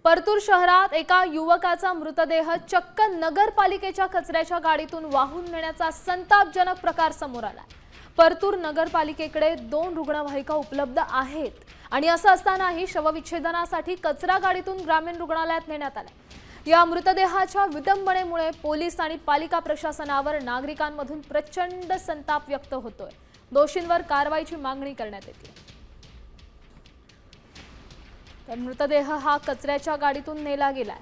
परतूर शहरात एका युवकाचा मृतदेह चक्क नगरपालिकेच्या कचऱ्याच्या गाडीतून वाहून नेण्याचा संतापजनक प्रकार समोर आला। परतूर नगरपालिकेकडे 2 रुग्णवाहिका उपलब्ध आहेत आणि असं असतानाही शवविच्छेदनासाठी कचरा गाडीतून ग्रामीण रुग्णालयात नेण्यात आला। या मृतदेहाच्या विडंबनेमुळे पोलीस आणि पालिका प्रशासनावर नागरिकांमधून प्रचंड संताप व्यक्त होतोय। दोषींवर कारवाईची मागणी करण्यात येते। तर मृतदेह हा कचऱ्याच्या गाडीतून नेला गेलाय।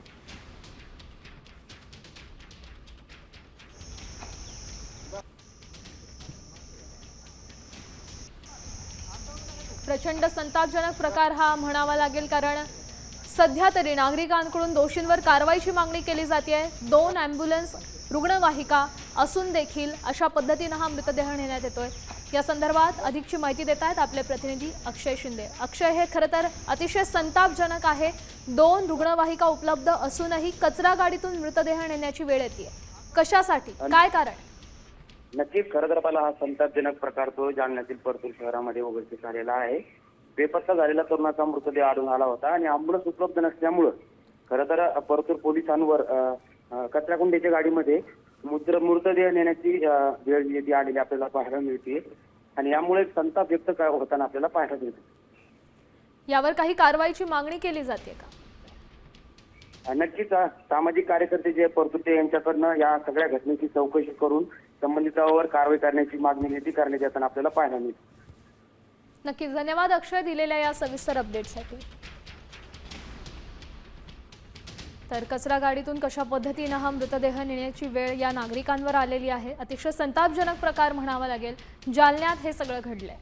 प्रचंड संतापजनक प्रकार हा म्हणावा लागेल, कारण सध्या तरी नागरिकांकडून दोषींवर कारवाईची मागणी केली जाते। 2 ॲम्ब्युलन्स रुग्णवाहिका असून देखील अशा पद्धतीने हा मृतदेह नेण्यात येतोय। या संदर्भात अधिकची माहिती देत आहेत आपले प्रतिनिधी अक्षय शिंदे। अक्षय, हे खरं तर अतिशय संतापजनक आहे। 2 रुग्णवाहिका उपलब्ध असूनही कचरा गाडीतून मृतदेह नेण्याची वेळ येते। कशासाठी, काय कारण? नक्कीच खरं तर आपल्याला हा संतापजनक प्रकार तो जालन्यातील परतूर शहरामध्ये उघडकीस आलेला आहे। बेपत्ता झालेला तरुणाचा मृतदेह आढळून आला होता आणि अँब्युलन्स उपलब्ध नसल्यामुळे खरं तर परतूर पोलिसांवर कचराकुंडीच्या गाडीमध्ये मृतदेह नेण्याची वेळ जी आलेली आपल्याला पाहायला मिळते आणि यामुळे संताप व्यक्त होताना आपल्याला पाहायला मिळते। यावर काही कारवाईची मागणी केली जाते का? नक्कीच सामाजिक कार्यकर्ते जे परतूरचे यांच्याकडनं या सगळ्या घटनेची चौकशी करून संबंधितांवर कारवाई करण्याची मागणी करण्यात येताना आपल्याला पाहायला मिळते। नक्कीच, धन्यवाद अक्षय दिलेल्या या सविस्तर अपडेटसाठी। तर कचरा गाडीतून कशा पद्धतीने हा मृतदेह नेण्याची वेळ या नागरिकांवर आलेली आहे। अतिशय संतापजनक प्रकार म्हणावा लागेल। जालन्यात हे सगळं घडलंय।